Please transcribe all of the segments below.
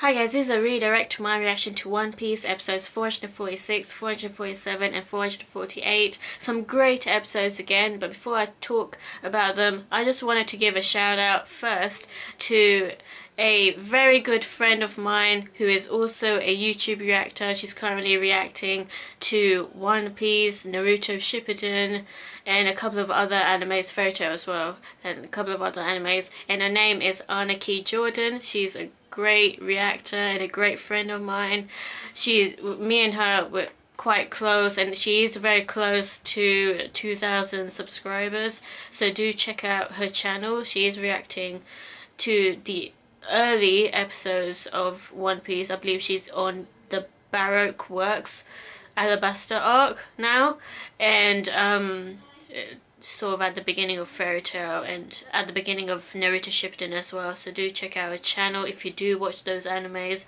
Hi guys, this is a redirect to my reaction to One Piece episodes 446, 447 and 448. Some great episodes again, but before I talk about them, I just wanted to give a shout out first to a very good friend of mine who is also a YouTube reactor. She's currently reacting to One Piece, Naruto Shippuden, and a couple of other animes, Fairy Tail as well, and a couple of other animes. And her name is Anarchy Jordan. She's a great reactor and a great friend of mine. Me and her were quite close, and she is very close to 2,000 subscribers, so do check out her channel. She is reacting to the early episodes of One Piece. I believe she's on the Baroque Works Alabaster arc now, and sort of at the beginning of Fairy Tail and at the beginning of Naruto Shippuden as well. So do check out her channel if you do watch those animes.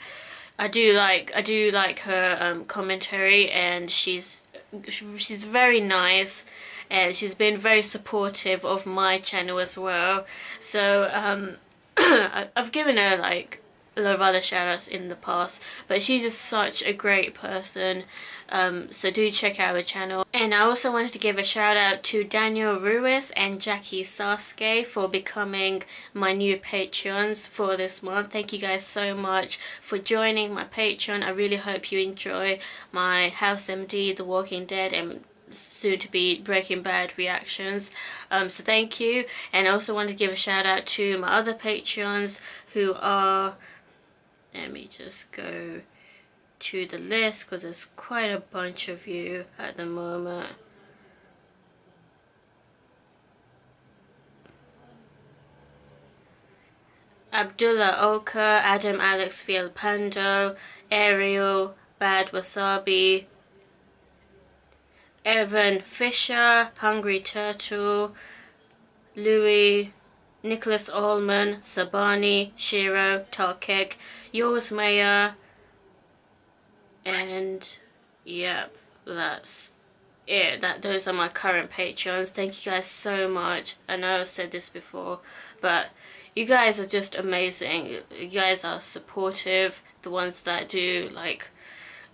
I do like her commentary, and she's very nice, and she's been very supportive of my channel as well. So I've given her like a lot of other shout outs in the past, but she's just such a great person. So do check out her channel. And I also wanted to give a shout out to Daniel Ruiz and Jackie Sasuke for becoming my new patrons for this month. Thank you guys so much for joining my Patreon. I really hope you enjoy my House MD, The Walking Dead, and soon to be Breaking Bad reactions. So thank you. And I also want to give a shout out to my other patrons who are, let me just go to the list because there's quite a bunch of you at the moment. Abdullah Oka, Adam Alex Vielpando, Ariel, Bad Wasabi, Evan Fisher, Hungry Turtle, Louis, Nicholas Allman, Sabani, Shiro, Tarkek, Yours Mayor, and yep, that's it. Those are my current patrons. Thank you guys so much. I know I've said this before, but you guys are just amazing. You guys are supportive. The ones that do like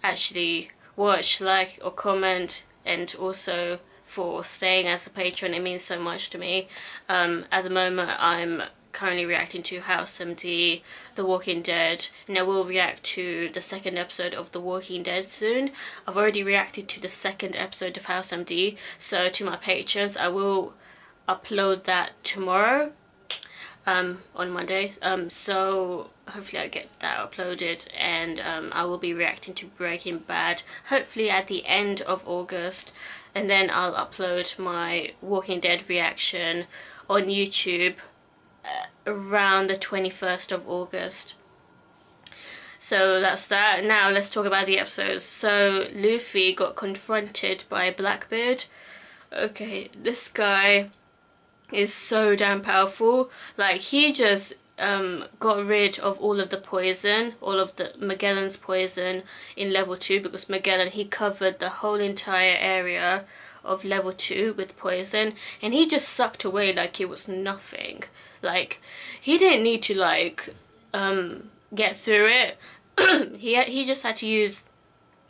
actually watch, like, or comment, and also for staying as a patron. It means so much to me. At the moment I'm currently reacting to House MD, The Walking Dead, and I will react to the second episode of The Walking Dead soon. I've already reacted to the second episode of House MD, so to my patrons I will upload that tomorrow, on Monday. So hopefully I get that uploaded, and I will be reacting to Breaking Bad hopefully at the end of August, and then I'll upload my Walking Dead reaction on YouTube around the 21st of August. So that's that. Now let's talk about the episodes. So Luffy got confronted by Blackbeard. Okay, this guy is so damn powerful. Like, he just got rid of all of the poison, all of the Magellan's poison in level 2, because Magellan, he covered the whole entire area of level 2 with poison, and he just sucked away like it was nothing. Like, he didn't need to like get through it. he just had to use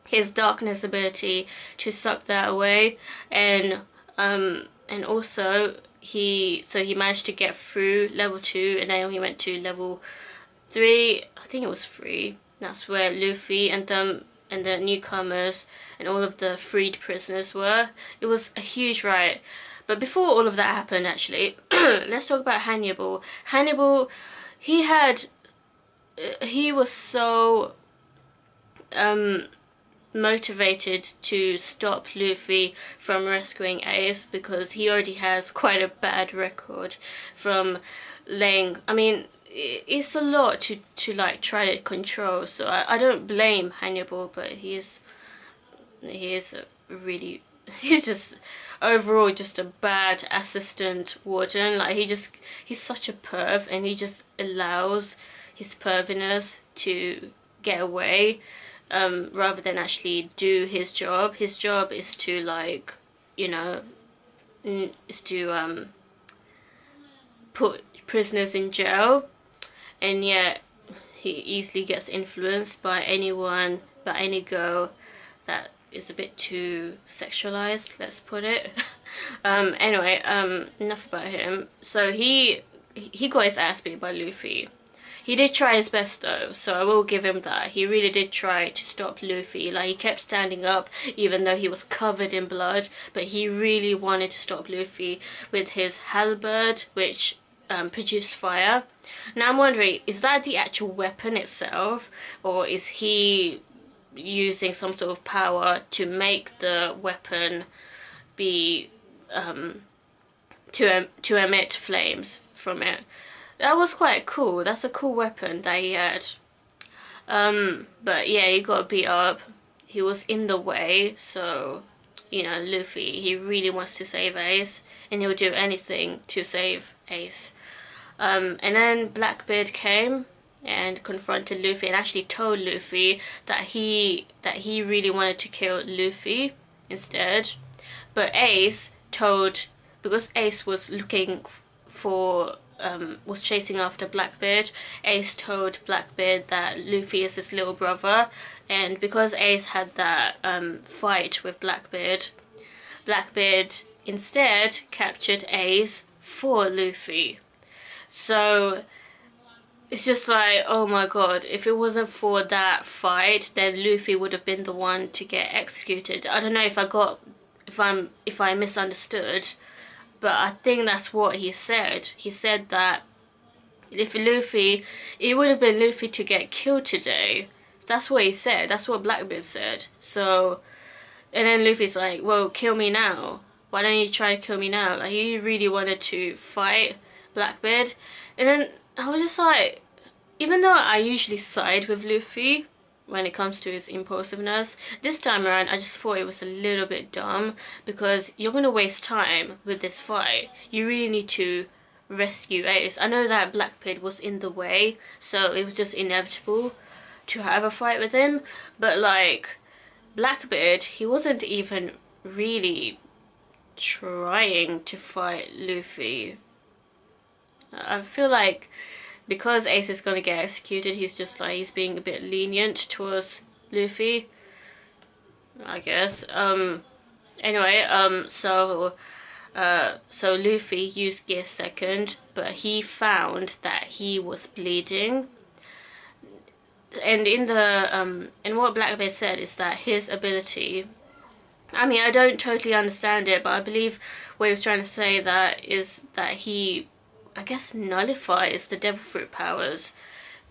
his darkness ability to suck that away, and also he managed to get through level 2, and then he went to level 3. I think it was 3. That's where Luffy and the newcomers and all of the freed prisoners were. It was a huge riot. But before all of that happened, actually, let's talk about Hannibal. Hannibal, he was so motivated to stop Luffy from rescuing Ace, because he already has quite a bad record from laying, I mean, it's a lot to like try to control, so I don't blame Hannibal, but he's just overall just a bad assistant warden. Like, he's such a perv, and he just allows his perviness to get away, rather than actually do his job. His job is to, like, you know, is to put prisoners in jail, and yet he easily gets influenced by anyone, by any girl that is a bit too sexualized, let's put it. Anyway, enough about him. So he got his ass beat by Luffy. He did try his best though, so I will give him that. He really did try to stop Luffy. Like, he kept standing up even though he was covered in blood, but he really wanted to stop Luffy with his Halberd, which produced fire. Now I'm wondering, is that the actual weapon itself, or is he using some sort of power to make the weapon be to emit flames from it? That was quite cool. That's a cool weapon that he had. But yeah, he got beat up. He was in the way, so, you know, Luffy, he really wants to save Ace, and he'll do anything to save Ace. And then Blackbeard came and confronted Luffy and actually told Luffy that he really wanted to kill Luffy instead. But Ace told, because Ace was looking for was chasing after Blackbeard, Ace told Blackbeard that Luffy is his little brother, and because Ace had that fight with Blackbeard, Blackbeard instead captured Ace for Luffy. So it's just like, oh my god, if it wasn't for that fight, then Luffy would have been the one to get executed. I don't know if I misunderstood, but I think that's what he said. He said that if Luffy, it would have been Luffy to get killed today. That's what he said. That's what Blackbeard said. So, and then Luffy's like, well, kill me now. Why don't you try to kill me now? Like, he really wanted to fight Blackbeard. And then I was just like, even though I usually side with Luffy when it comes to his impulsiveness, this time around I just thought it was a little bit dumb, because you're gonna waste time with this fight. You really need to rescue Ace. I know that Blackbeard was in the way, so it was just inevitable to have a fight with him, but like, Blackbeard, he wasn't even really trying to fight Luffy. I feel like because Ace is gonna get executed, he's just like, he's being a bit lenient towards Luffy, I guess. Anyway, so Luffy used Gear Second, but he found that he was bleeding. And in the and what Blackbeard said is that his ability, I mean, I don't totally understand it, but I believe what he was trying to say that is that he, I guess, nullifies the devil fruit powers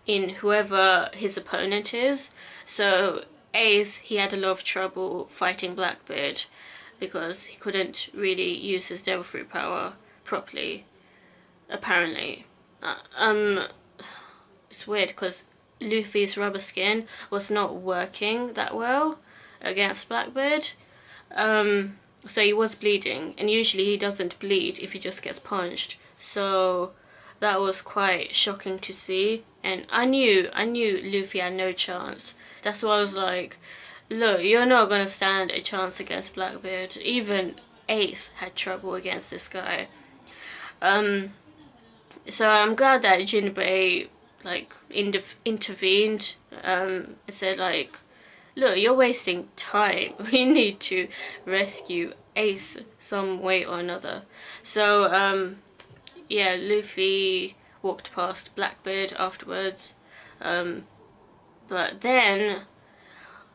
in whoever his opponent is. So Ace, he had a lot of trouble fighting Blackbeard because he couldn't really use his devil fruit power properly, apparently. It's weird because Luffy's rubber skin was not working that well against Blackbeard. So he was bleeding, and usually he doesn't bleed if he just gets punched. So that was quite shocking to see, and I knew Luffy had no chance. That's why I was like, look, you're not gonna stand a chance against Blackbeard. Even Ace had trouble against this guy. So I'm glad that Jinbei like intervened and said like, look, you're wasting time. We need to rescue Ace some way or another. So yeah, Luffy walked past Blackbeard afterwards, but then,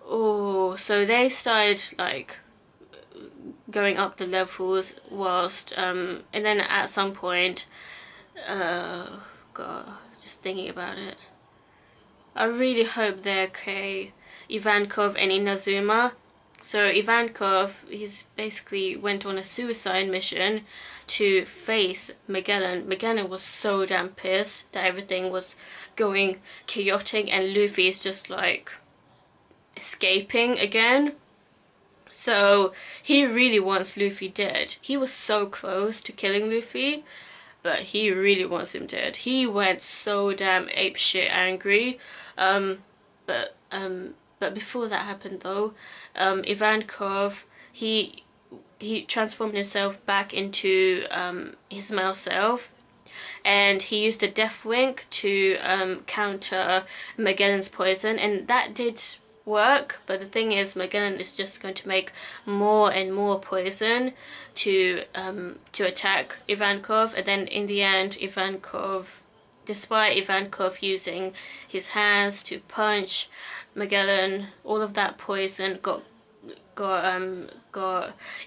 oh, so they started like going up the levels whilst, and then at some point, God, just thinking about it, I really hope they're okay, Ivankov and INAZUMA. So Ivankov, he's basically went on a suicide mission to face Magellan. Magellan was so damn pissed that everything was going chaotic and Luffy is just like escaping again. So he really wants Luffy dead. He was so close to killing Luffy, but he really wants him dead. He went so damn apeshit angry. But before that happened though, Ivankov, he transformed himself back into his male self, and he used the Death Wink to counter Magellan's poison, and that did work. But the thing is, Magellan is just going to make more and more poison to attack Ivankov, and then in the end, Ivankov, despite Ivankov using his hands to punch Magellan, all of that poison got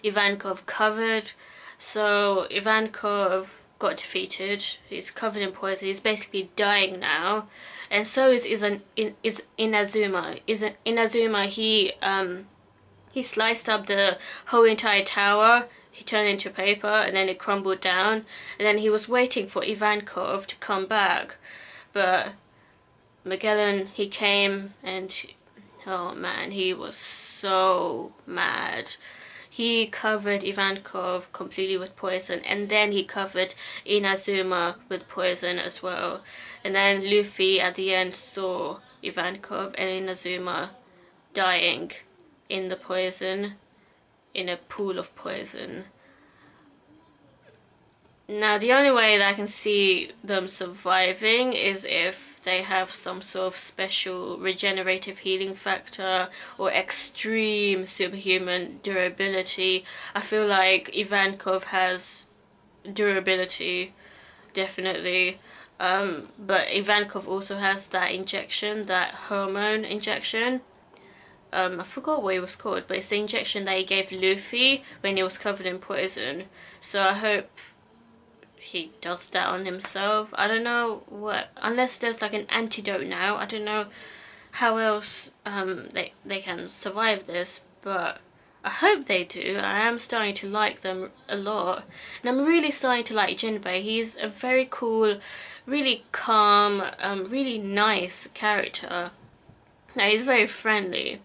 Ivankov covered. So Ivankov got defeated. He's covered in poison. He's basically dying now, and so is INAZUMA. INAZUMA, he sliced up the whole entire tower. He turned into paper, and then it crumbled down. And then he was waiting for Ivankov to come back, but Magellan, he came, and oh man, he was so mad. He covered Ivankov completely with poison, and then he covered INAZUMA with poison as well. And then Luffy at the end saw Ivankov and INAZUMA dying in the poison, in a pool of poison. Now the only way that I can see them surviving is if they have some sort of special regenerative healing factor or extreme superhuman durability. I feel like Ivankov has durability, definitely. But Ivankov also has that injection, that hormone injection. I forgot what it was called, but it's the injection that he gave Luffy when he was covered in poison. So I hope he does that on himself. I don't know what, unless there's like an antidote now. I don't know how else they can survive this, but I hope they do. I am starting to like them a lot, and I'm really starting to like Jinbei. He's a very cool, really calm, really nice character. Now he's very friendly,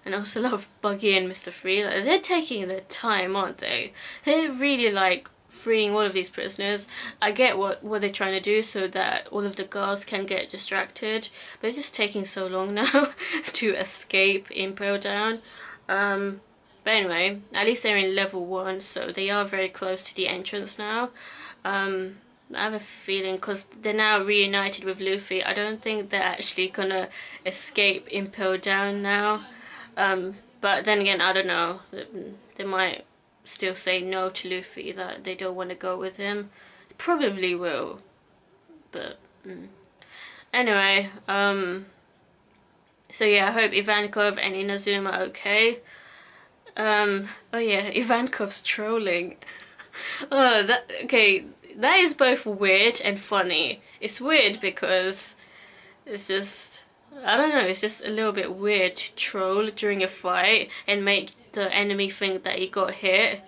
and I also love Buggy and Mr. Free. Like, they're taking their time, aren't they? They're really like freeing all of these prisoners. I get what they're trying to do so that all of the guards can get distracted, but it's just taking so long now to escape Impel Down. But anyway, at least they're in level 1, so they are very close to the entrance now. I have a feeling, because they're now reunited with Luffy, I don't think they're actually gonna escape Impel Down now. But then again, I don't know, they might still say no to Luffy, that they don't want to go with him. Probably will, but anyway, so yeah, I hope Ivankov and INAZUMA are okay. Oh yeah, Ivankov's trolling. Oh, that is both weird and funny. It's weird because it's just, I don't know, it's just a little bit weird to troll during a fight and make the enemy think that you got hit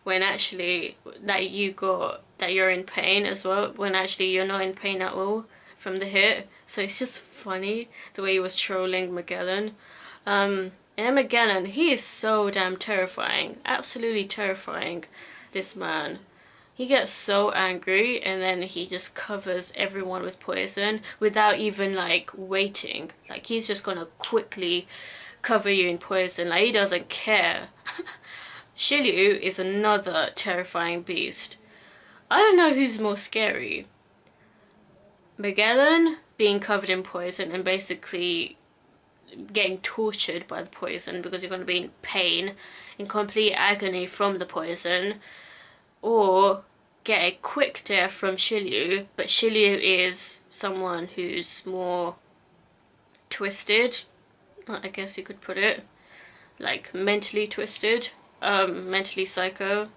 when actually that you're in pain as well, when actually you're not in pain at all from the hit. So it's just funny the way he was trolling Magellan. And Magellan, he is so damn terrifying, absolutely terrifying, this man. He gets so angry, and then he just covers everyone with poison without even like waiting. Like, he's just gonna quickly cover you in poison, like he doesn't care. Shiliew is another terrifying beast. I don't know who's more scary. Magellan being covered in poison and basically getting tortured by the poison because you're going to be in pain, in complete agony from the poison, or get a quick death from Shiliew, but Shiliew is someone who's more twisted, I guess you could put it, like mentally twisted, mentally psycho.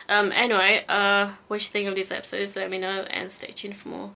Anyway, what you think of these episodes, let me know, and stay tuned for more.